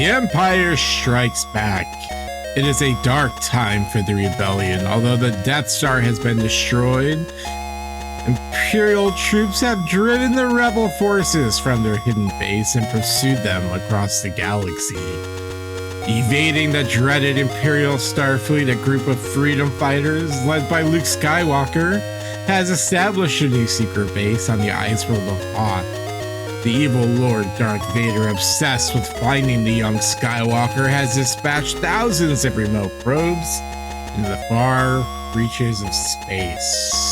The Empire strikes back. It is a dark time for the rebellion. Although the Death Star has been destroyed, Imperial troops have driven the rebel forces from their hidden base and pursued them across the galaxy. Evading the dreaded Imperial Starfleet, a group of freedom fighters led by Luke Skywalker has established a new secret base on the ice world of Hoth. The evil Lord Darth Vader, obsessed with finding the young Skywalker, has dispatched thousands of remote probes into the far reaches of space.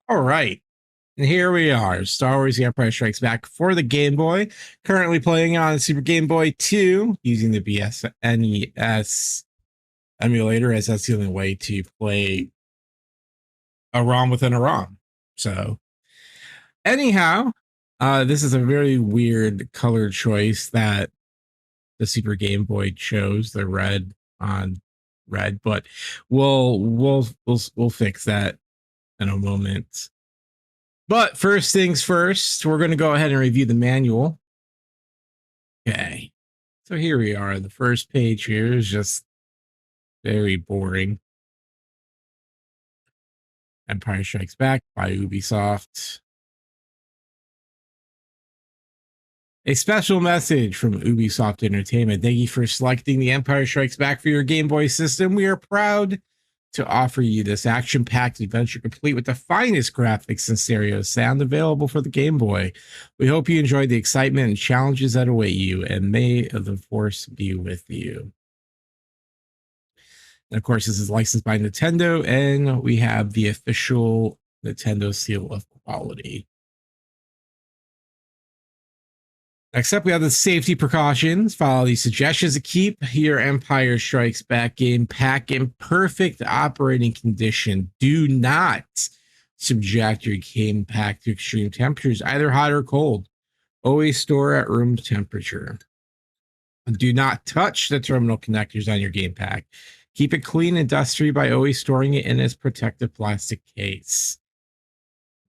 All right, and here we are, Star Wars The Empire Strikes Back for the Game Boy, currently playing on Super Game Boy 2 using the NES emulator, as that's the only way to play a ROM within a ROM. So anyhow, this is a very weird color choice that the Super Game Boy chose, the red on red, but we'll fix that in a moment. But first things first, we're going to go ahead and review the manual. Okay, so here we are. The first page here is just very boring. Empire Strikes Back by UbiSoft. A special message from Ubisoft Entertainment. Thank you for selecting the Empire Strikes Back for your Game Boy system. We are proud to offer you this action-packed adventure complete with the finest graphics and stereo sound available for the Game Boy. We hope you enjoy the excitement and challenges that await you, and may the Force be with you. And of course, this is licensed by Nintendo, and we have the official Nintendo seal of quality. Next up, we have the safety precautions. Follow these suggestions to keep your Empire Strikes Back game pack in perfect operating condition. Do not subject your game pack to extreme temperatures, either hot or cold. Always store at room temperature. Do not touch the terminal connectors on your game pack. Keep it clean and dust-free by always storing it in its protective plastic case.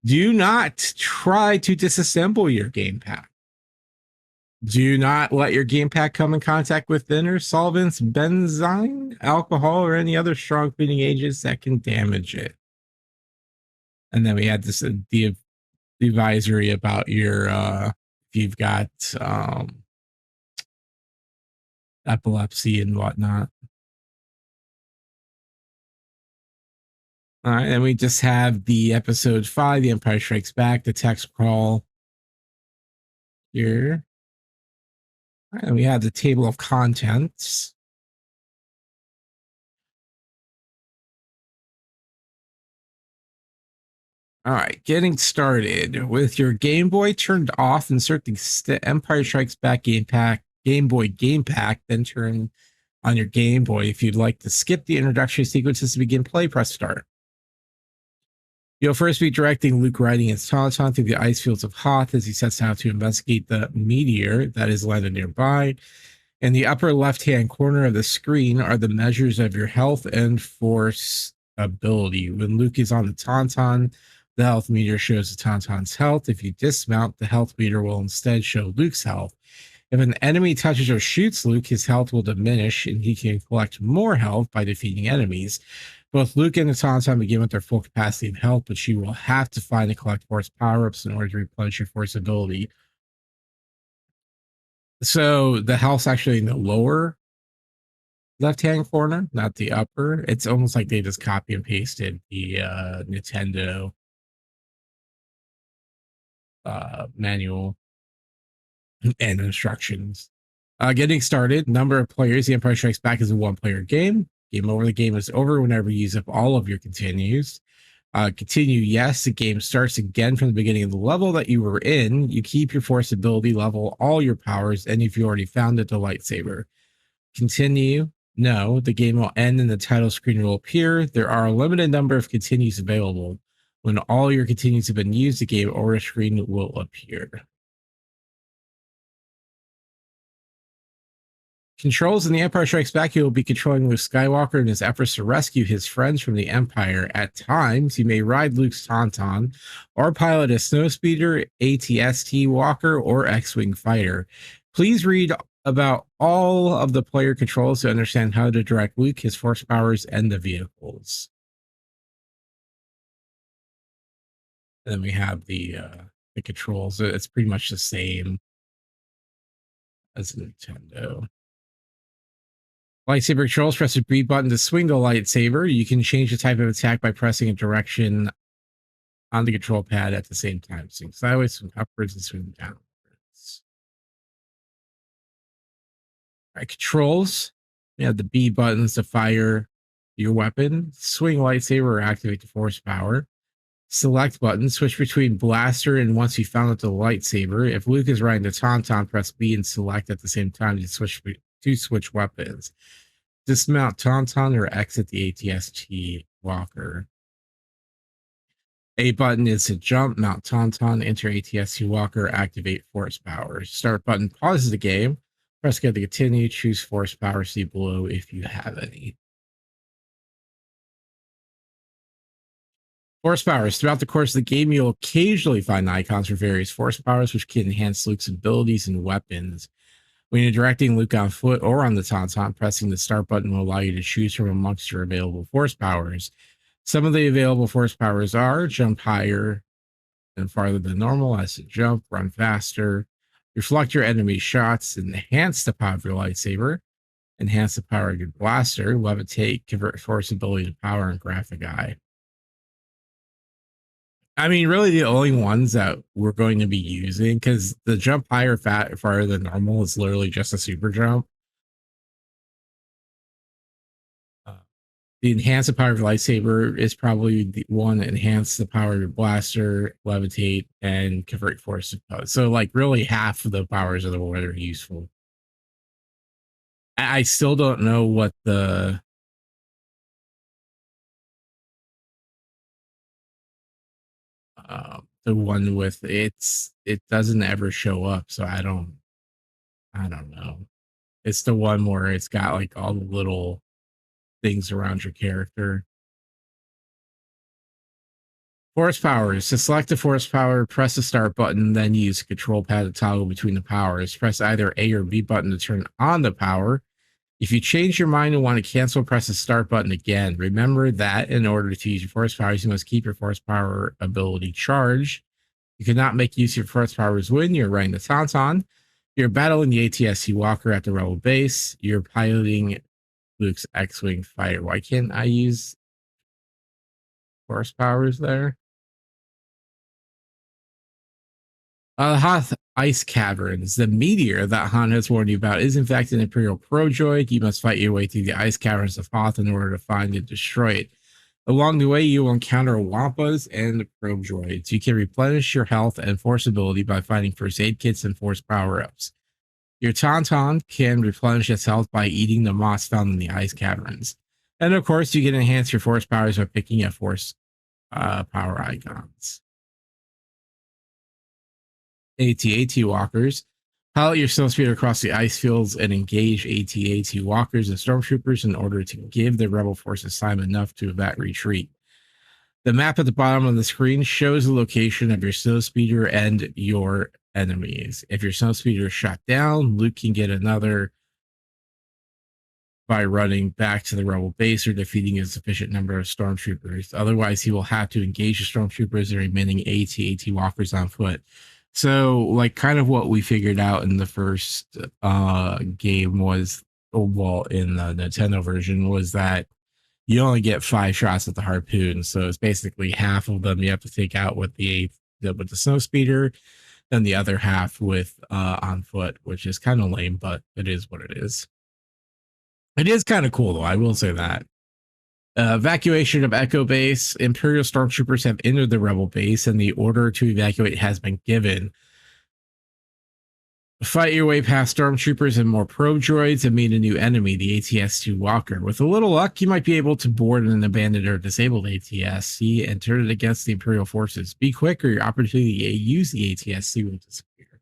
Do not try to disassemble your game pack. Do not let your game pack come in contact with thinner solvents, benzene, alcohol, or any other strong cleaning agents that can damage it. And then we had this advisory about your if you've got epilepsy and whatnot. All right, and we just have the episode 5, The Empire Strikes Back, the text crawl here. And we have the table of contents. All right, getting started. With your Game Boy turned off, insert the Empire Strikes Back Game Boy game pack, then turn on your Game Boy. If you'd like to skip the introductory sequences to begin play, press start. You'll first be directing Luke riding his Tauntaun through the ice fields of Hoth as he sets out to investigate the meteor that is landed nearby. In the upper left-hand corner of the screen are the measures of your health and force ability. When Luke is on the Tauntaun, the health meter shows the Tauntaun's health. If you dismount, the health meter will instead show Luke's health. If an enemy touches or shoots Luke, his health will diminish, and he can collect more health by defeating enemies. Both Luke and the Tauntaun begin with their full capacity of health, but you will have to find and collect Force power-ups in order to replenish your Force ability. So the health's actually in the lower left-hand corner, not the upper. It's almost like they just copy and pasted the Nintendo manual and instructions. Getting started, number of players. The Empire Strikes Back is a one-player game. Game over. The game is over whenever you use up all of your continues. Continue, yes. The game starts again from the beginning of the level that you were in. You keep your Force ability level, all your powers, and if you already found it, the lightsaber. Continue, no. The game will end and the title screen will appear. There are a limited number of continues available. When all your continues have been used, the game order screen will appear. Controls in The Empire Strikes Back, he will be controlling Luke Skywalker in his efforts to rescue his friends from the Empire. At times, you may ride Luke's Tauntaun or pilot a snowspeeder, ATST walker, or X-Wing fighter. Please read about all of the player controls to understand how to direct Luke, his force powers, and the vehicles. And then we have the controls. It's pretty much the same as Nintendo. Lightsaber controls, press the B button to swing the lightsaber. You can change the type of attack by pressing a direction on the control pad at the same time. Swing sideways, swing upwards, and swing downwards. All right, controls. You have the B buttons to fire your weapon, swing lightsaber, or activate the force power. Select button, switch between blaster and once you found out the lightsaber. If Luke is riding the Tauntaun, press B and select at the same time to switch weapons. Dismount Tauntaun or exit the ATST walker. A button is to jump, mount Tauntaun, enter ATST walker, activate force power. Start button pauses the game. Press G to continue, choose force power, see below if you have any. Force powers. Throughout the course of the game, you'll occasionally find icons for various force powers, which can enhance Luke's abilities and weapons. When you're directing Luke on foot or on the Tauntaun, pressing the start button will allow you to choose from amongst your available force powers. Some of the available force powers are jump higher and farther than normal as to jump, run faster, reflect your enemy's shots, enhance the power of your lightsaber, enhance the power of your blaster, levitate, convert force ability to power, and graphic eye. I mean, really, the only ones that we're going to be using, because the jump higher, farther than normal is literally just a super jump. The enhance the power of your lightsaber is probably the one that enhance the power of your blaster, levitate, and convert force. So, like, really, half of the powers are the one that are useful. I still don't know what the one with it doesn't ever show up, so I don't know. It's the one where it's got like all the little things around your character. Force powers. To select the force power, press the start button, then use the control pad to toggle between the powers. Press either A or B button to turn on the power. If you change your mind and want to cancel, press the start button again. Remember that in order to use your force powers, you must keep your force power ability charged. You cannot make use of your force powers when you're riding the Tauntaun. You're battling the ATST Walker at the Rebel base. You're piloting Luke's X-Wing fighter. Why can't I use force powers there? Hoth ice caverns. The meteor that Han has warned you about is in fact an Imperial Probe Droid. You must fight your way through the ice caverns of Hoth in order to find and destroy it. Along the way, you will encounter Wampas and Probe Droids. You can replenish your health and force ability by finding first aid kits and force power-ups. Your Tauntaun can replenish its health by eating the moss found in the ice caverns. And of course, you can enhance your force powers by picking up force power icons. AT-AT walkers. Pilot your snowspeeder across the ice fields and engage AT-AT walkers and stormtroopers in order to give the rebel forces time enough to retreat. The map at the bottom of the screen shows the location of your snowspeeder and your enemies. If your snowspeeder is shot down, Luke can get another by running back to the rebel base or defeating a sufficient number of stormtroopers. Otherwise, he will have to engage the stormtroopers and remaining AT-AT walkers on foot. So, like, kind of what we figured out in the first game was, well, in the Nintendo version, was that you only get 5 shots at the harpoon. So it's basically half of them you have to take out with the snowspeeder, and the other half with on foot, which is kind of lame, but it is what it is. It is kind of cool, though. I will say that. Evacuation of Echo Base. Imperial stormtroopers have entered the rebel base, and the order to evacuate has been given. Fight your way past stormtroopers and more probe droids and meet a new enemy, the ATS-2 Walker. With a little luck, you might be able to board an abandoned or disabled ATSC and turn it against the Imperial forces. Be quick or your opportunity to use the ATSC will disappear.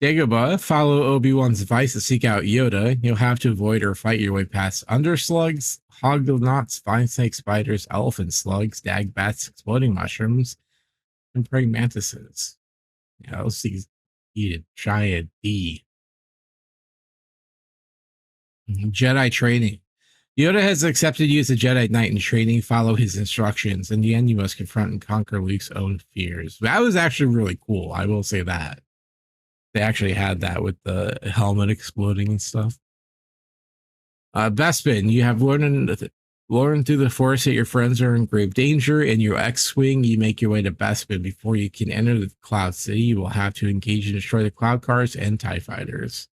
Dagobah, follow Obi-Wan's advice to seek out Yoda. You'll have to avoid or fight your way past underslugs, hognauts, vine snake spiders, elephant slugs, dagbats, exploding mushrooms, and praying mantises. Yeah, those things eat a giant D. Jedi training. Yoda has accepted you as a Jedi Knight in training. Follow his instructions. In the end, you must confront and conquer Luke's own fears. That was actually really cool. I will say that. They actually had that with the helmet exploding and stuff. Bespin, you have learned through the force that your friends are in grave danger. In your X-Wing, you make your way to Bespin. Before you can enter the Cloud City, you will have to engage and destroy the Cloud Cars and TIE Fighters.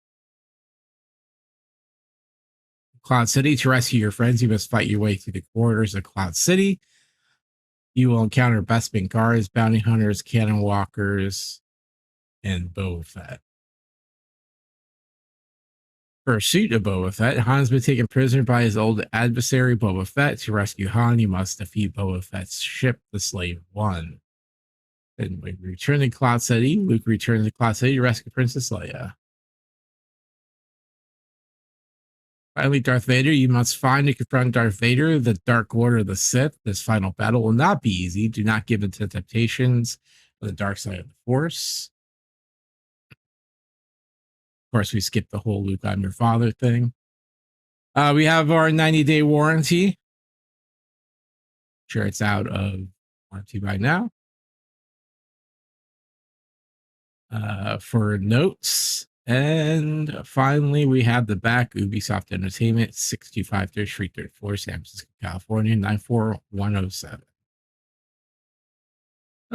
Cloud City, to rescue your friends, you must fight your way through the corridors of Cloud City. You will encounter Bespin guards, bounty hunters, cannon walkers, and Boba Fett. Pursuit of Boba Fett. Han's been taken prisoner by his old adversary, Boba Fett. To rescue Han, you must defeat Boba Fett's ship, the Slave One. Then we return to Cloud City. Luke returns to Cloud City to rescue Princess Leia. Finally, Darth Vader. You must find and confront Darth Vader, the Dark Lord of the Sith. This final battle will not be easy. Do not give in to temptations of the dark side of the Force. Of course, we skipped the whole Luke, I'm your father thing. We have our 90-day warranty. Sure, it's out of warranty by now. For notes. And finally, we have the back UbiSoft Entertainment, 625 3rd Street, 3rd floor, San Francisco, California, 94107.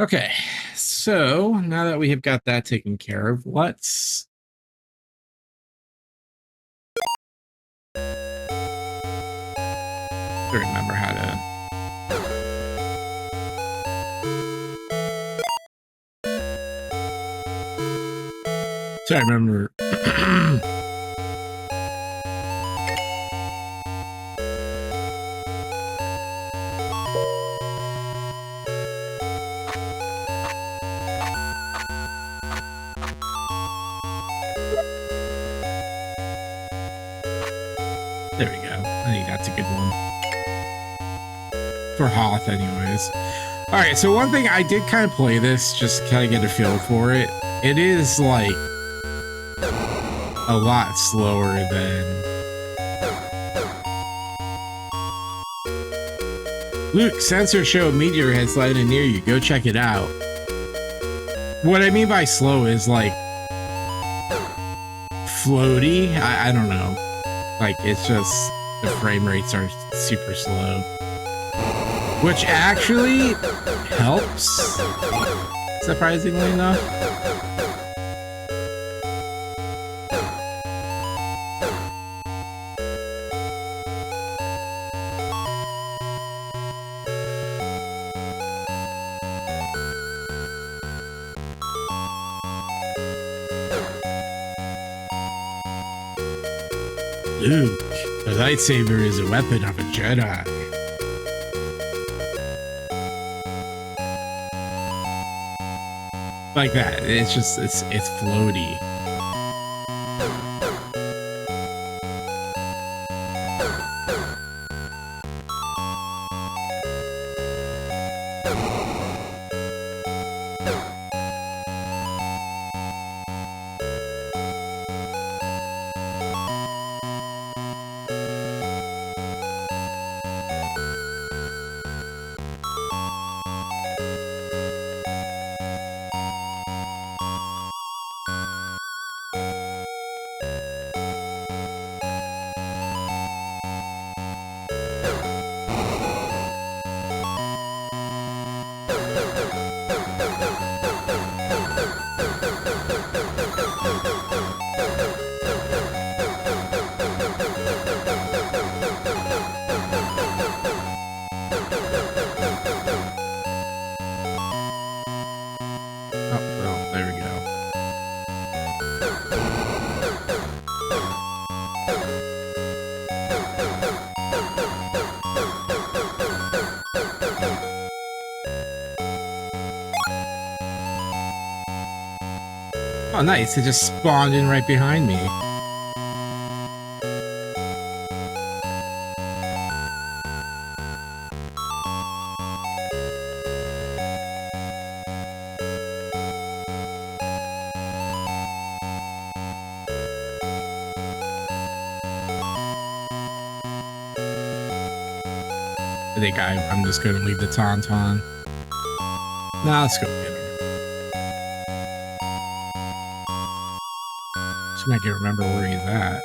Okay, so now that we have got that taken care of, let's remember how to so I remember there we go. I think that's a good one. For Hoth, anyways. Alright, so one thing I did kind of play this, just kind of get a feel for it. It is like a lot slower than Luke, sensor show a meteor has landed near you. Go check it out. What I mean by slow is like floaty. I don't know. Like it's just the frame rates are super slow, which actually helps, surprisingly enough. Luke, a lightsaber is a weapon of a Jedi. Like that. It's just, it's floaty. Oh, nice. It just spawned in right behind me. I think I'm just going to leave the Tauntaun. Nah, let's go get him. Just make you remember where he's at.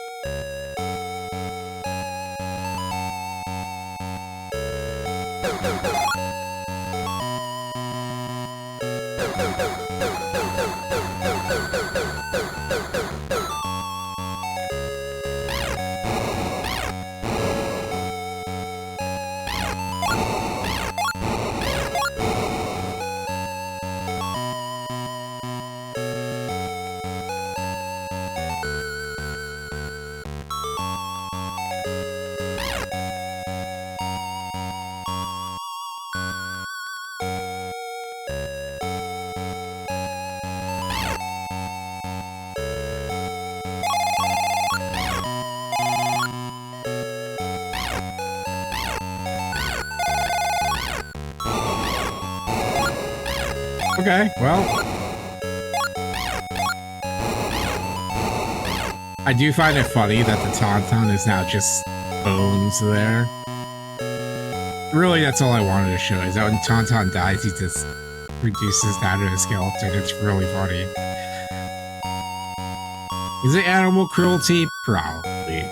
Okay, well, I do find it funny that the Tauntaun is now just bones there. Really, that's all I wanted to show, is that when Tauntaun dies, he just reduces down to a skeleton. It's really funny. Is it animal cruelty? Probably.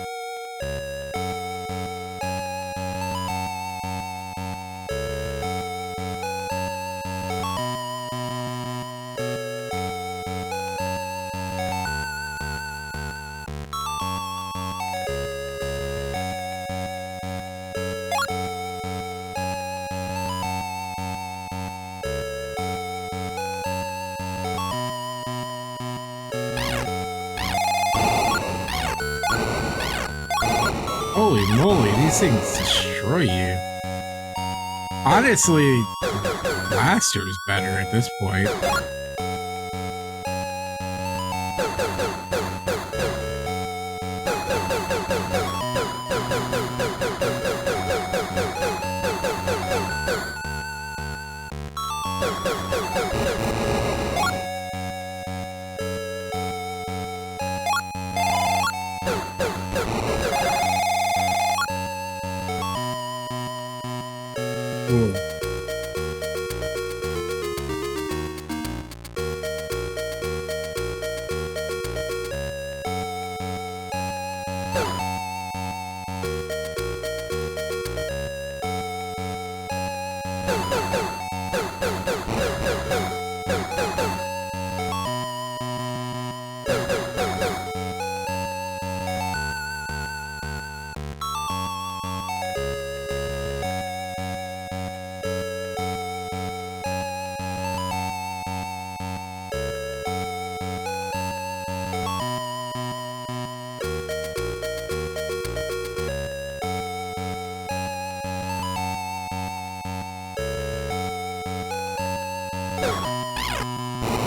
Holy moly, these things destroy you. Honestly, Blaster is better at this point.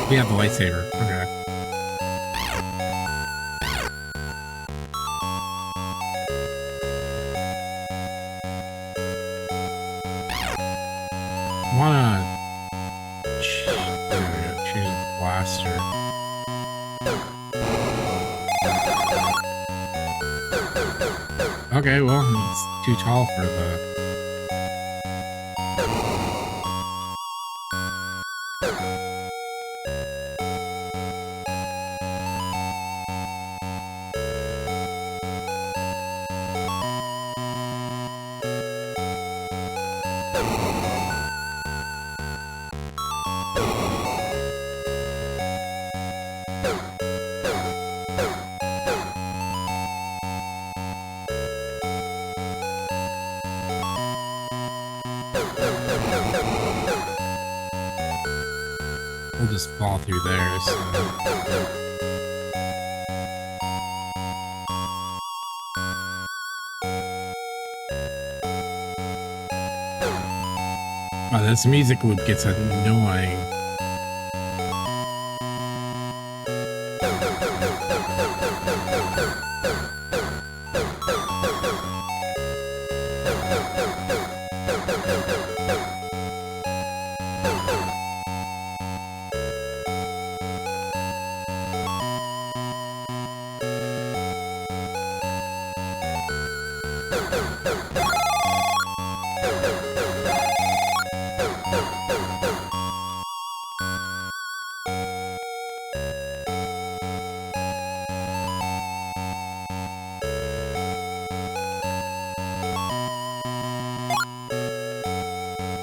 We have the lightsaber. Okay. Wanna choose Blaster. Okay, well, he's too tall for the... We'll just fall through there, so... Oh, this music loop gets annoying.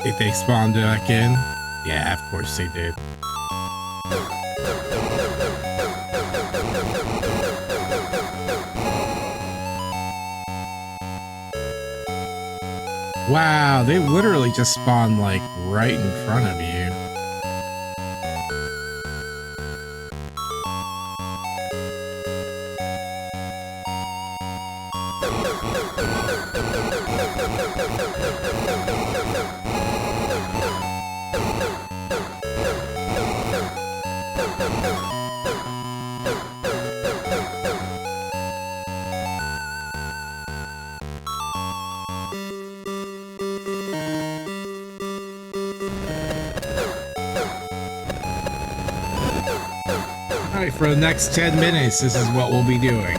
Did they spawn back in? Yeah, of course they did. Wow, they literally just spawned like right in front of you. Alright, for the next 10 minutes, this is what we'll be doing.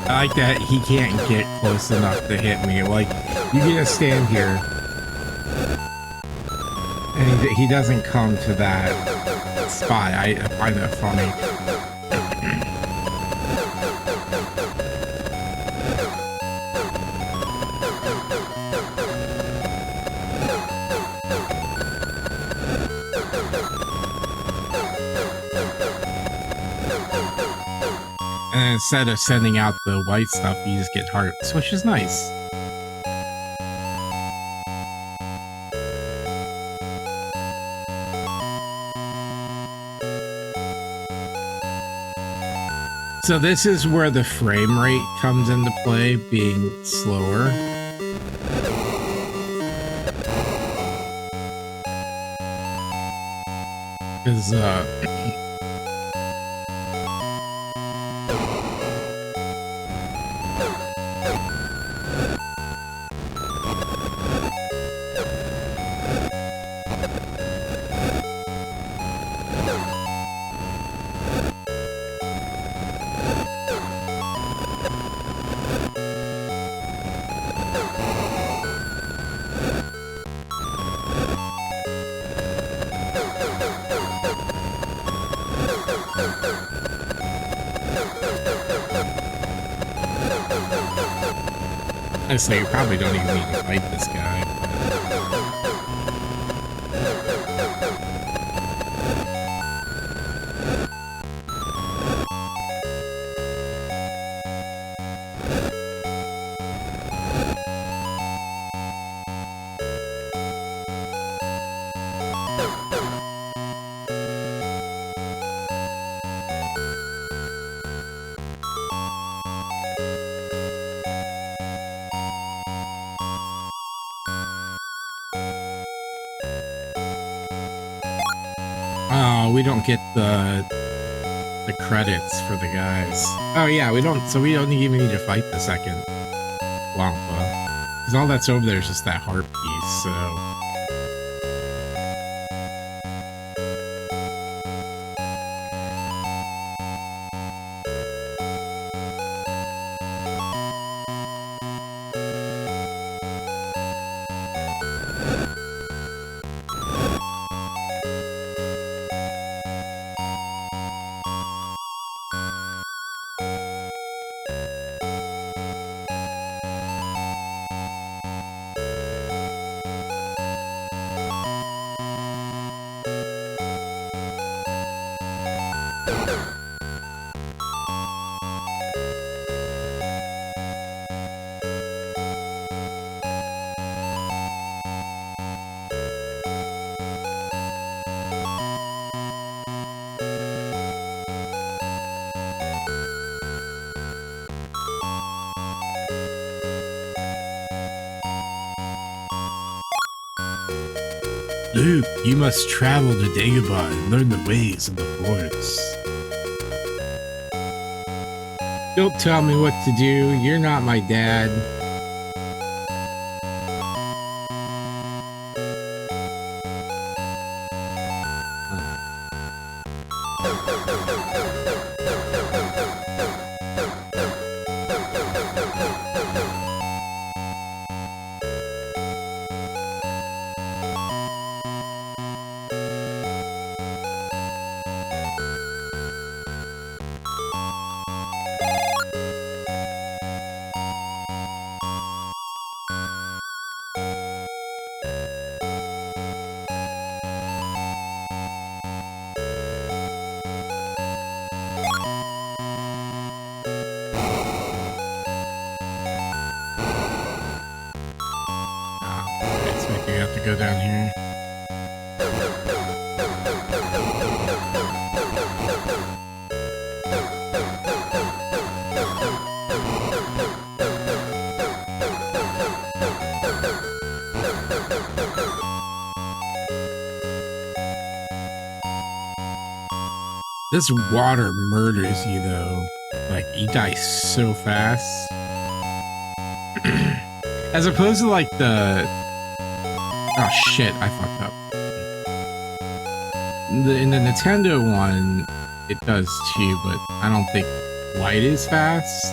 I like that he can't get close enough to hit me. Like, you can just stand here. And he doesn't come to that spot. I find that funny. And instead of sending out the white stuff, you just get hearts, which is nice. So this is where the frame rate comes into play, being slower. Because, honestly, you probably don't even need to fight this guy. We don't get the credits for the guys. Oh yeah, we don't. So we don't even need to fight the second Wampa, because all that's over there is just that heart piece. So. Luke, you must travel to Dagobah and learn the ways of the Force. Don't tell me what to do. You're not my dad. Go down here. This water murders you though. Like you die so fast. As opposed to like the oh shit, I fucked up. In the Nintendo one, it does too, but I don't think light is fast.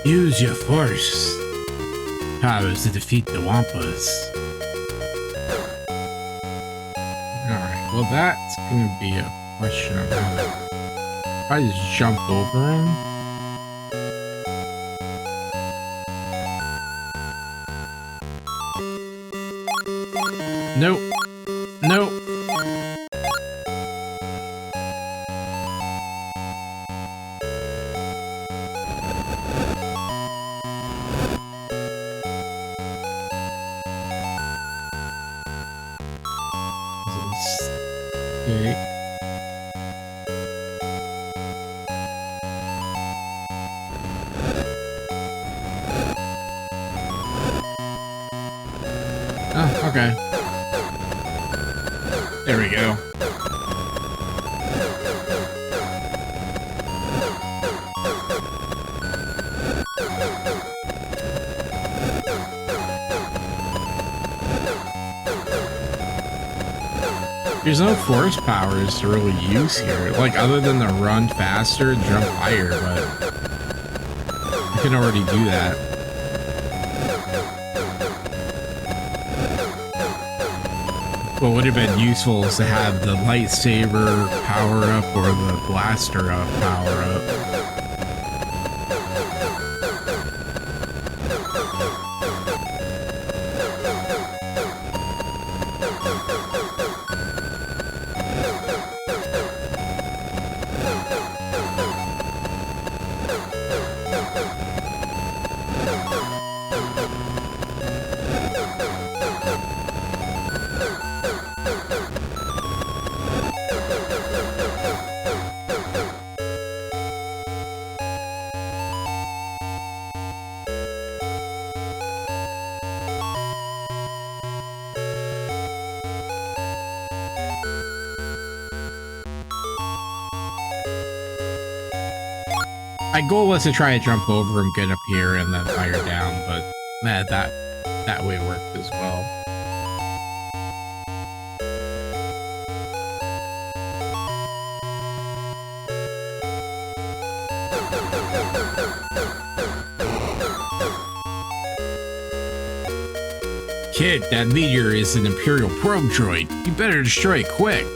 Use your force powers to defeat the Wampas. Alright, well that's gonna be a question of how I just jumped over him. Nope. Nope. Oh, okay. There we go. There's no force powers to really use here, like other than the run faster, jump higher, but I can already do that. What would have been useful is to have the lightsaber power up or the blaster up power up. My goal was to try to jump over and get up here and then fire down, but that way worked as well. Kid, that meteor is an Imperial Probe Droid. You better destroy it quick.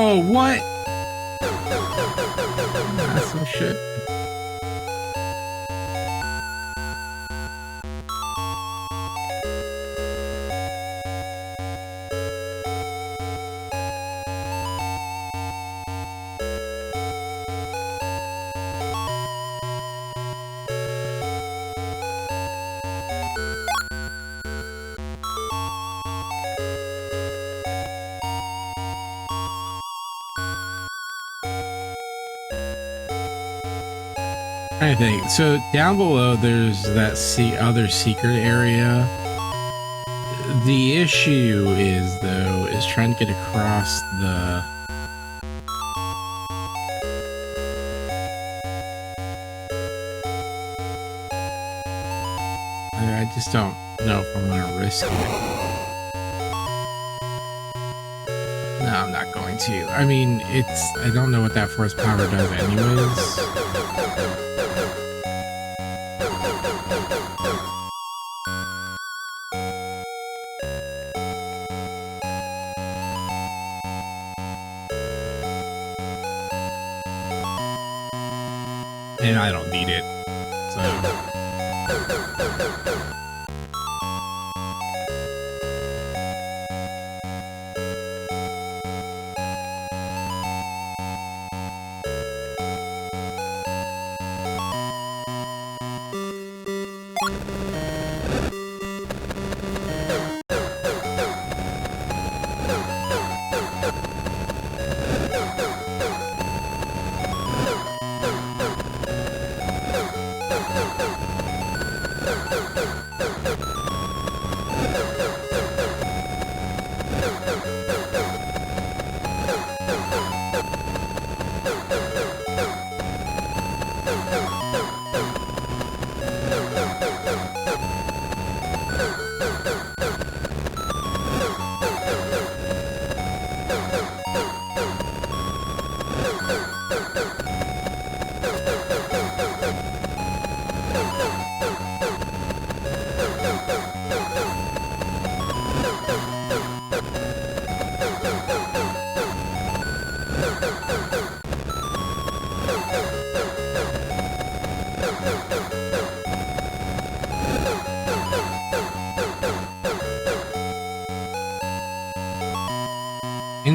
Oh, what? That's some shit. I think so. Down below, there's that other secret area. The issue is, though, is trying to get across the. I just don't know if I'm gonna risk it. No, I'm not going to. I mean, I don't know what that force power does anyways. And I don't need it, so.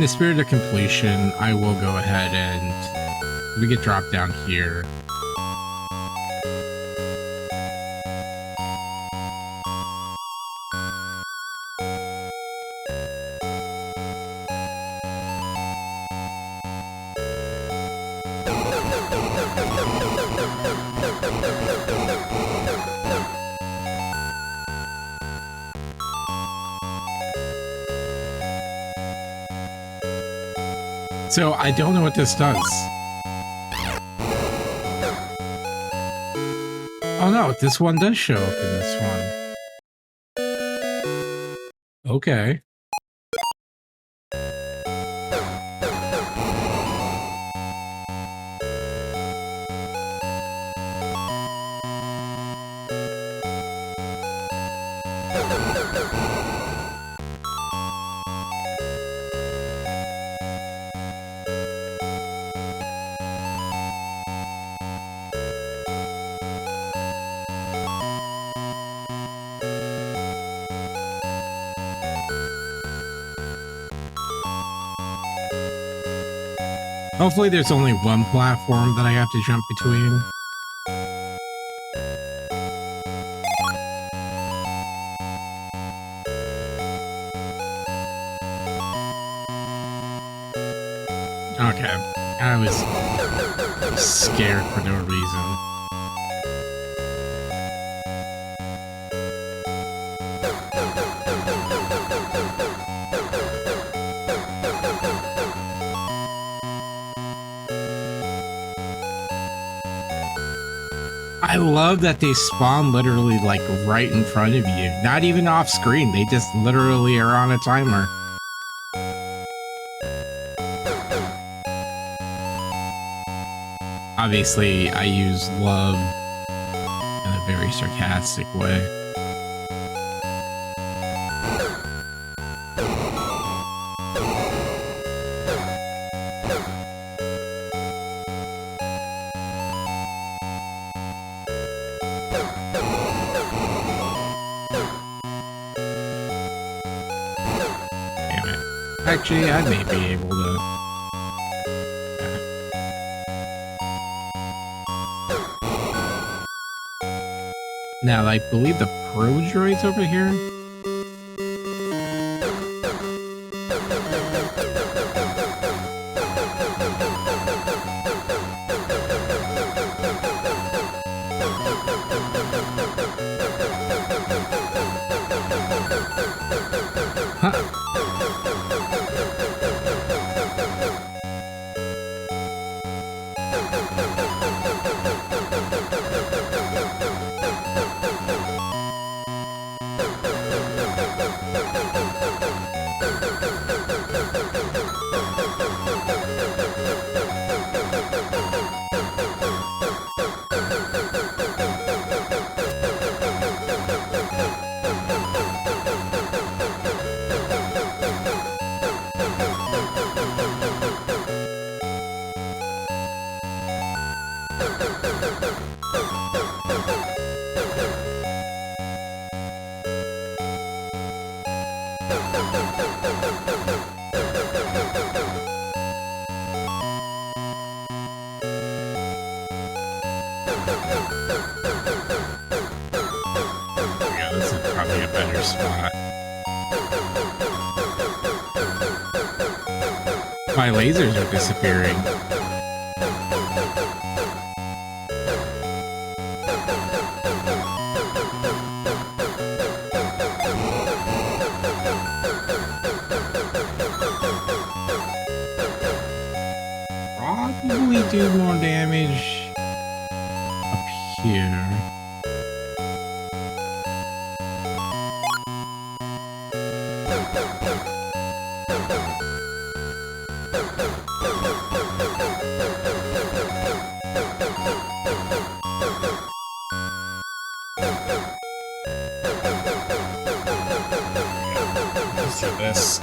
the spirit of completion, I will go ahead and we get dropped down here. So I don't know what this does. Oh no, this one does show up in this one. Okay. Hopefully there's only one platform that I have to jump between. Okay, I was scared for no reason. I love that they spawn literally like right in front of you. Not even off screen. They just literally are on a timer. Obviously, I use love in a very sarcastic way. Actually, I may be able to. Now, I believe the probe droids over here. My lasers are disappearing. Probably do more damage up here. This.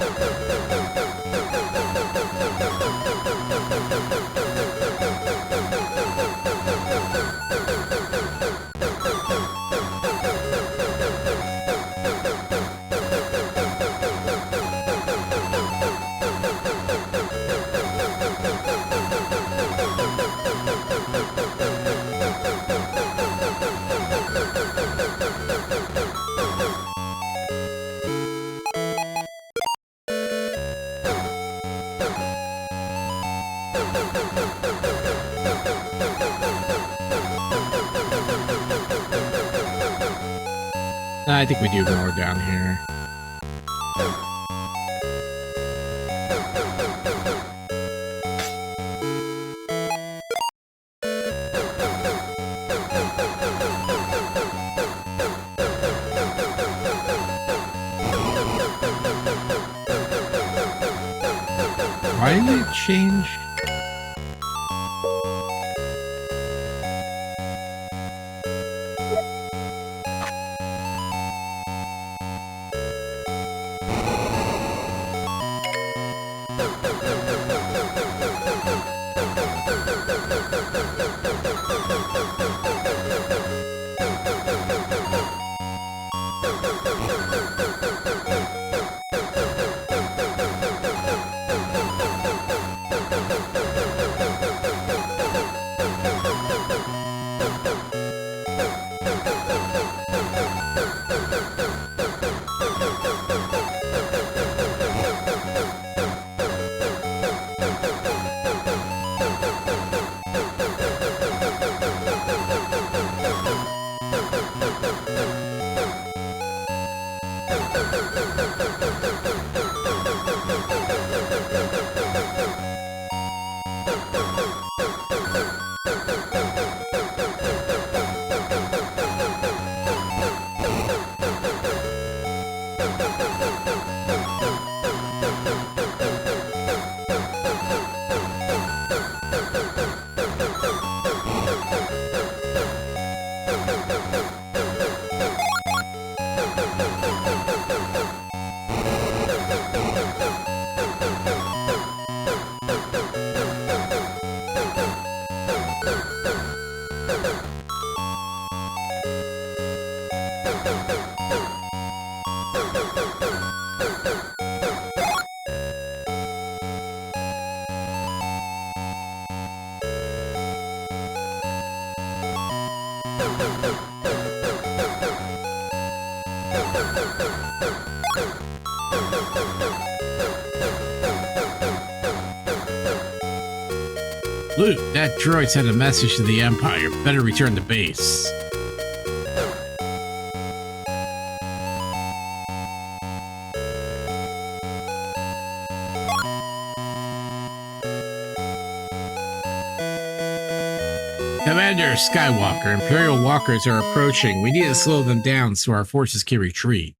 I think we do more down here. Why did it change? Luke, that droid sent a message to the Empire. Better return to base. Commander Skywalker, Imperial Walkers are approaching. We need to slow them down so our forces can retreat.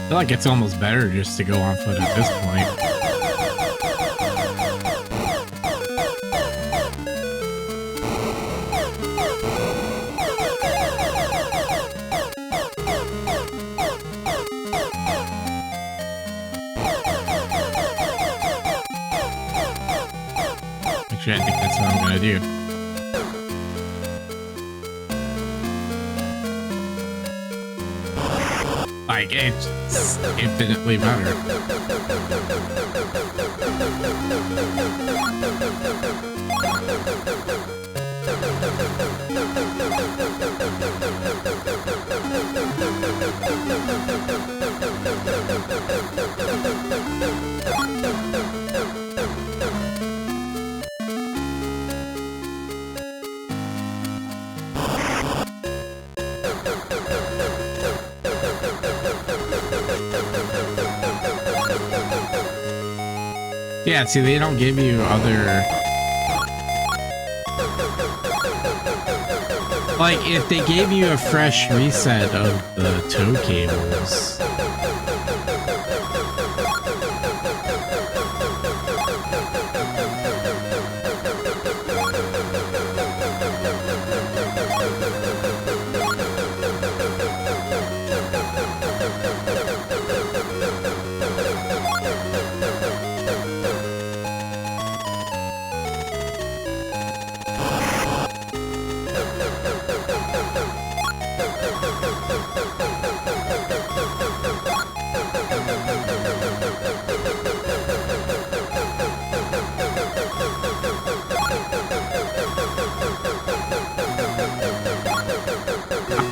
I feel like it's almost better just to go on foot at this point. Actually, I think that's what I'm gonna do. Like, it's infinitely better. Yeah, see, they don't give you other... Like, if they gave you a fresh reset of the tow cables...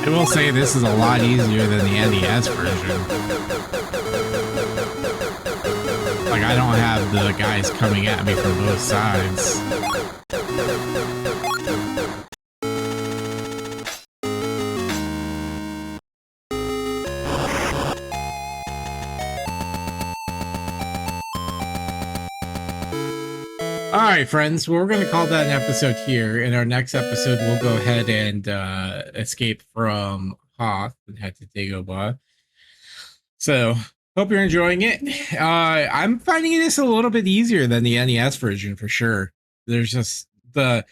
I will say this is a lot easier than the NES version. Like, I don't have the guys coming at me from both sides. All right, friends, well, we're going to call that an episode here. In our next episode, we'll go ahead and escape from Hoth and head to Dagobah. So, hope you're enjoying it. I'm finding this a little bit easier than the NES version for sure. There's just the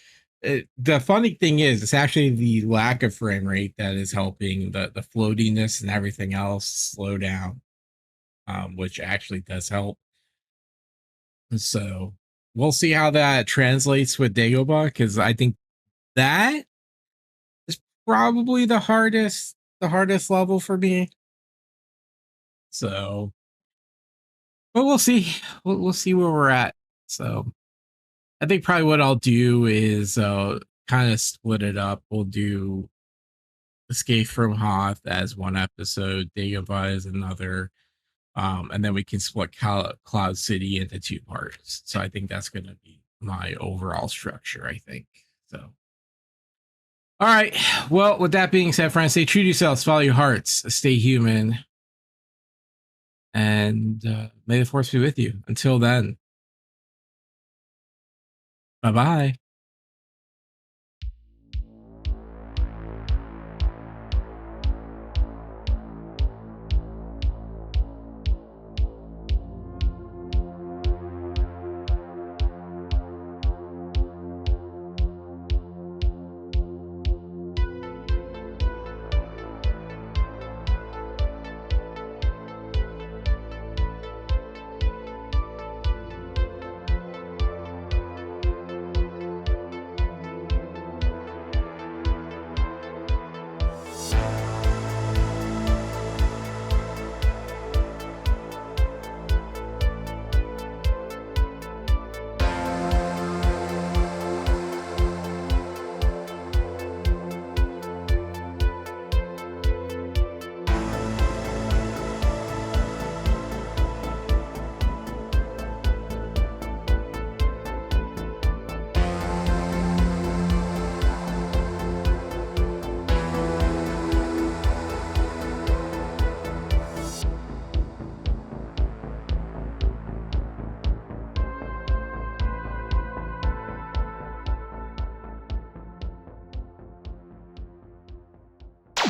funny thing is, it's actually the lack of frame rate that is helping the floatiness and everything else slow down, which actually does help. So we'll see how that translates with Dagobah, because I think that is probably the hardest level for me. So, but we'll see. We'll see where we're at. So I think probably what I'll do is kind of split it up. We'll do Escape from Hoth as one episode, Dagobah is another. And then we can split Cloud City into 2 parts. So I think that's going to be my overall structure, I think. So, all right. Well, with that being said, friends, stay true to yourselves, follow your hearts, stay human, and may the force be with you. Until then, bye-bye.